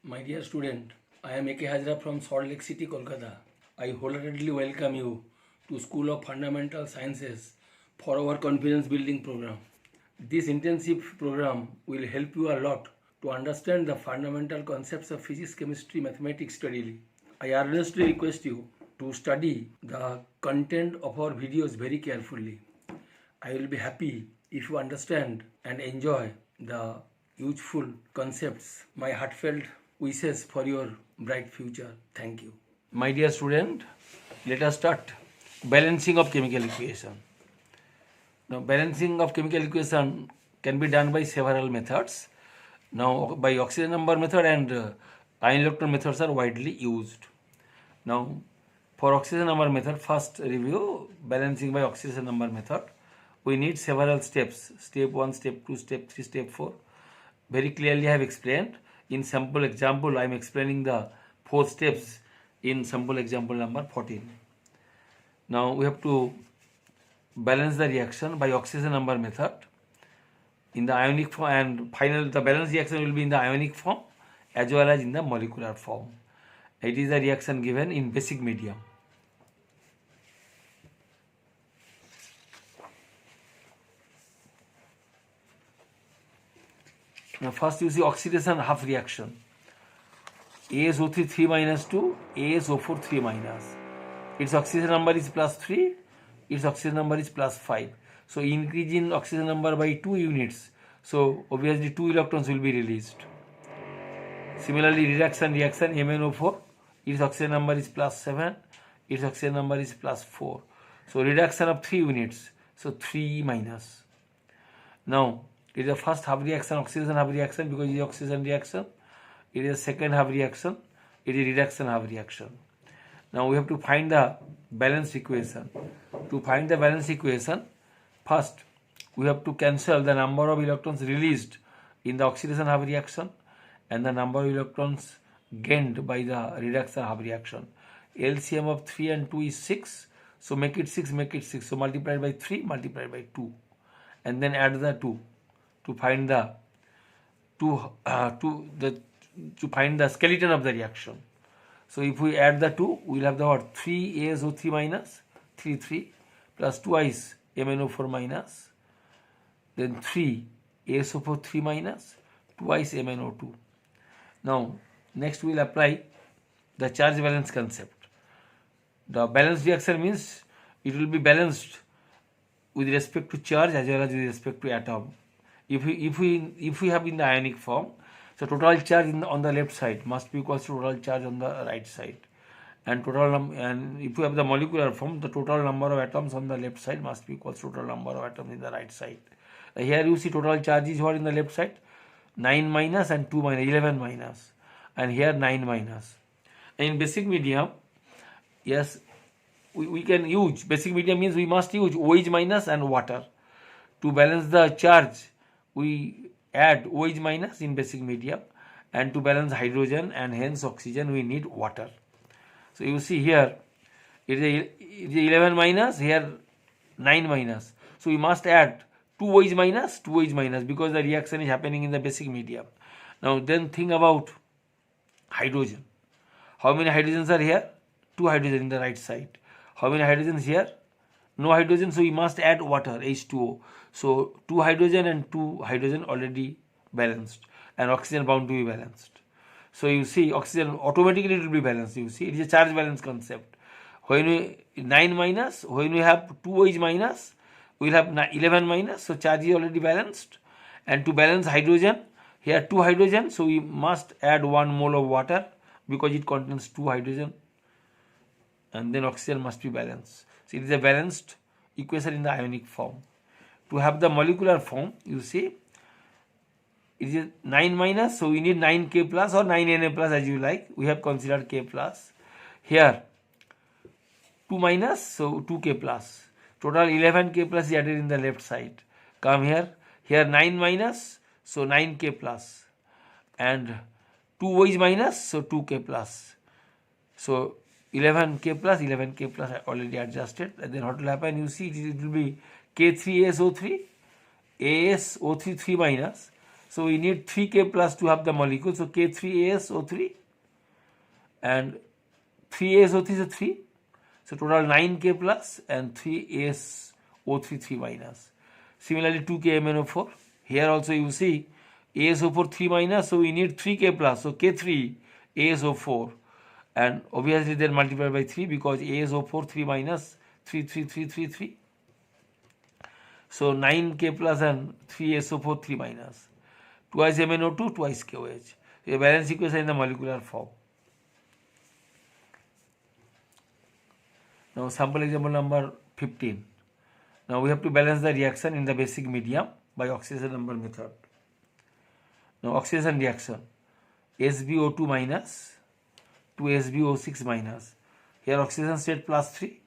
My dear student, I am A.K. HAZRA from Salt Lake City, Kolkata. I wholeheartedly welcome you to School of Fundamental Sciences for our confidence building program. This intensive program will help you a lot to understand the fundamental concepts of physics, chemistry, mathematics steadily. I earnestly request you to study the content of our videos very carefully. I will be happy if you understand and enjoy the useful concepts. My heartfelt wishes for your bright future. Thank you. My dear student, let us start balancing of chemical equation. Now, balancing of chemical equation can be done by several methods. Now, by oxygen number method and ion electron methods are widely used. Now, for oxygen number method, first review balancing by oxidation number method. We need several steps. Step 1, step 2, step 3, step 4. Very clearly I have explained. In sample example, I am explaining the 4 steps in sample example number 14. Now we have to balance the reaction by oxidation number method in the ionic form, and final the balance reaction will be in the ionic form as well as in the molecular form. It is a reaction given in basic medium. Now first you see oxidation half reaction. ASO3 3 minus 2, ASO4 3 minus. Its oxidation number is plus 3, its oxidation number is plus 5. So increase in oxidation number by 2 units. So obviously 2 electrons will be released. Similarly reduction reaction MnO4, its oxidation number is plus 7, its oxidation number is plus 4. So reduction of 3 units. So 3 minus. Now it is the first half reaction, oxidation half reaction, because it is oxidation reaction. It is the second half reaction, it is reduction half reaction. Now we have to find the balance equation. To find the balance equation, first we have to cancel the number of electrons released in the oxidation half reaction and the number of electrons gained by the reduction half reaction. LCM of 3 and 2 is 6. So make it 6, make it 6. So multiplied by 3, multiplied by 2. And then add the 2. To find the to find the skeleton of the reaction. So if we add the 2, we will have the what? 3 ASO3 minus 3 plus 2 MnO4 minus, then 3 ASO4 3 minus 2 MnO2. Now next we will apply the charge balance concept. The balance reaction means it will be balanced with respect to charge as well as with respect to atom. If we have in the ionic form, so total charge on the left side must be equal to total charge on the right side, and and if we have the molecular form, the total number of atoms on the left side must be equal to total number of atoms in the right side. Here you see total charge is what in the left side? 9 minus and 2 minus, 11 minus, and here 9 minus. In basic medium, yes, we can use basic medium means we must use OH minus and water to balance the charge. We add OH minus in basic medium, and to balance hydrogen and hence oxygen we need water. So you see here it is 11 minus, here 9 minus. So we must add 2 OH minus, 2 OH minus, because the reaction is happening in the basic medium. Now then think about hydrogen. How many hydrogens are here? 2 hydrogen in the right side. How many hydrogens here? No hydrogen, so we must add water, H2O. So 2 hydrogen and 2 hydrogen already balanced, and oxygen bound to be balanced. So you see oxygen automatically it will be balanced. You see it is a charge balance concept. When we 9 minus, when we have 2 OH minus, we will have 11 minus, so charge is already balanced. And to balance hydrogen, here 2 hydrogen, so we must add 1 mole of water because it contains 2 hydrogen, and then oxygen must be balanced. So it is a balanced equation in the ionic form. To have the molecular form, you see, it is 9 minus, so we need 9K plus or 9Na plus as you like. We have considered K plus. Here 2 minus, so 2K plus. Total 11K plus is added in the left side. Come here, here 9 minus, so 9K plus, and 2 OH minus, so 2K plus. So 11K plus already adjusted. And then what will happen? You see it will be K3ASO3, ASO3 3 minus. So we need 3K plus to have the molecule. So K3AsO3 and 3AsO3 is 3. So total 9K plus and 3AsO3 3 minus. Similarly 2KMnO4. Here also you see AsO4 3 minus. So we need 3K plus. So K3AsO4. And obviously then multiplied by 3 because AsO4 3 minus 3 3 3 3 3. So 9K plus and 3SO4 3 minus. Twice MnO2, twice KOH. So a balance equation in the molecular form. Now sample example number 15. Now we have to balance the reaction in the basic medium by oxidation number method. Now oxidation reaction. SbO2 minus to SbO6 minus. Here oxidation state plus 3.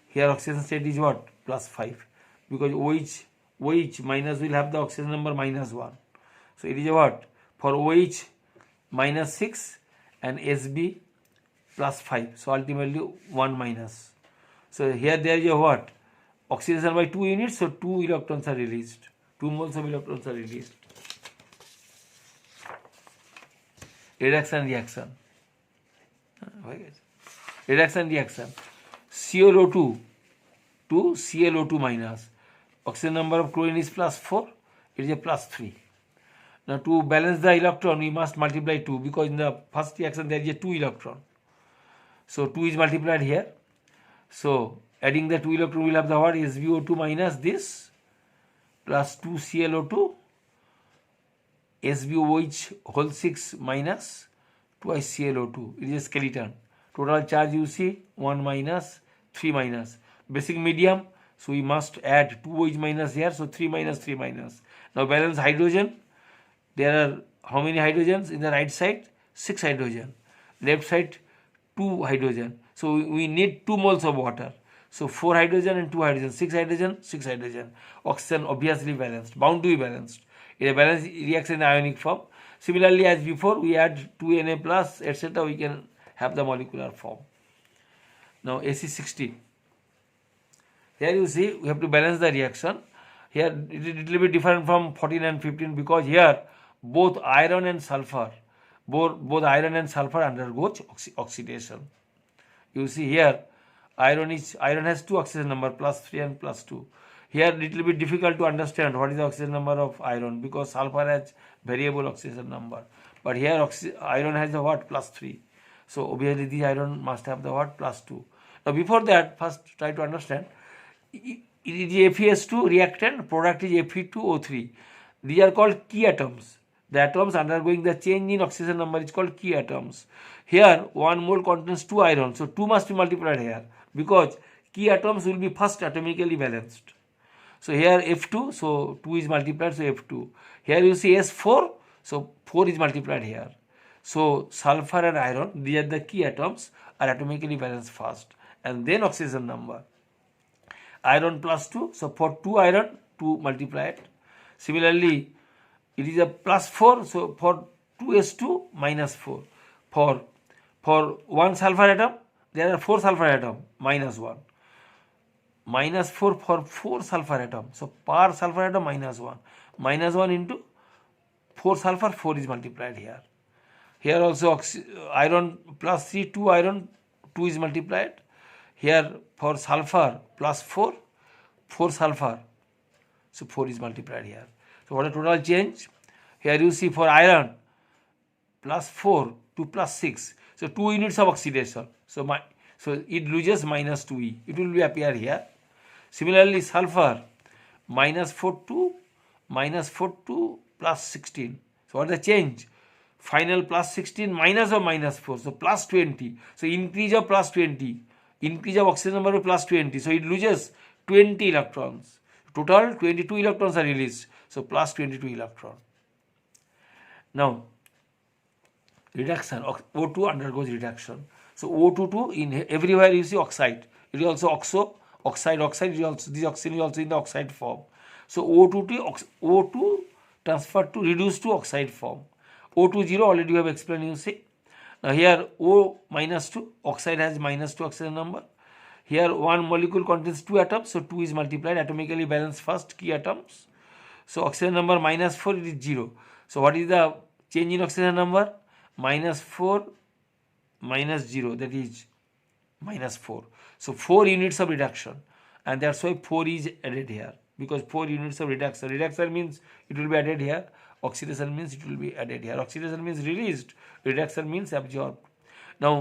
Here oxidation state is what? Plus 5. Because OH minus will have the oxidation number minus 1. So it is a what? For OH minus 6 and Sb plus 5. So ultimately 1 minus. So here there is a what? Oxidation by 2 units. So 2 electrons are released. 2 moles of electrons are released. Reduction reaction. Reduction reaction. ClO2 to ClO2 minus. Oxygen number of chlorine is plus 4. It is a plus 3. Now to balance the electron we must multiply 2 because in the first reaction there is a 2 electron. So 2 is multiplied here. So adding the 2 electron we will have the what? SbO2 minus this plus 2 ClO2 SbOH whole 6 minus twice ClO2. It is a skeleton. Total charge you see 1 minus 3 minus. Basic medium. So we must add 2 OH minus here. So 3 minus 3 minus. Now balance hydrogen. There are how many hydrogens in the right side? 6 hydrogen. Left side 2 hydrogen. So we need 2 moles of water. So 4 hydrogen and 2 hydrogen. 6 hydrogen, 6 hydrogen. Oxygen obviously balanced. Bound to be balanced. In a balanced reaction in ionic form. Similarly as before we add 2Na plus etc. we can have the molecular form. Now AC60. Here you see we have to balance the reaction. Here it is a little bit different from 14 and 15 because here both iron and sulfur undergoes oxidation. You see here iron has 2 oxidation number plus 3 and plus 2. Here little bit difficult to understand what is the oxidation number of iron because sulfur has variable oxidation number. But here iron has the what? Plus 3. So obviously this iron must have the what? Plus 2. Now before that first try to understand. It is Fe2 reactant, product is Fe2O3. These are called key atoms. The atoms undergoing the change in oxidation number is called key atoms. Here 1 mole contains 2 iron, so 2 must be multiplied here because key atoms will be first atomically balanced. So here F2, so 2 is multiplied, so F2. Here you see S4, so 4 is multiplied here. So sulfur and iron, these are the key atoms, are atomically balanced first and then oxidation number. Iron plus 2, so for 2 iron 2 multiplied. Similarly it is a plus 4, so for 2s2 minus 4. For 1 sulfur atom there are 4 sulfur atom minus 1. Minus 4 for 4 sulfur atom. So per sulfur atom minus 1. Minus 1 into 4 sulfur, 4 is multiplied here. Here also iron plus 3, 2 iron, 2 is multiplied. Here for sulfur plus 4, 4 sulfur, so 4 is multiplied here. So what a total change? Here you see for iron plus 4 to plus 6, so 2 units of oxidation. So it loses minus 2E. It will be appear here. Similarly sulfur minus 4 to plus 16. So what is the change? Final plus 16 minus or minus 4, so plus 20. So increase of plus 20. Increase of oxygen number of plus 20. So it loses 20 electrons. Total 22 electrons are released. So plus 22 electron. Now reduction. O2 undergoes reduction. So O2 in everywhere you see oxide. It is also oxide. It is also, this oxygen is also in the oxide form. So O2 transferred to reduced to oxide form. O20 already we have explained, you see. Now here O minus 2, oxide has minus 2 oxygen number. Here one molecule contains 2 atoms, so 2 is multiplied, atomically balanced first, key atoms. So oxygen number minus 4, it is 0. So what is the change in oxidation number? -4 minus 0, that is -4. So 4 units of reduction, and that's why 4 is added here, because 4 units of reduction. Reduction means it will be added here. Oxidation means it will be added here. Oxidation means released. Reduction means absorbed. Now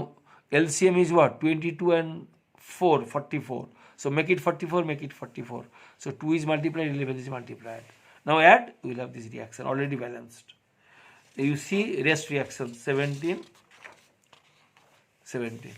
LCM is what? 22 and 4, 44. So make it 44, make it 44. So 2 is multiplied, 11 is multiplied. Now add, we will have this reaction already balanced. You see rest reaction 17, 17.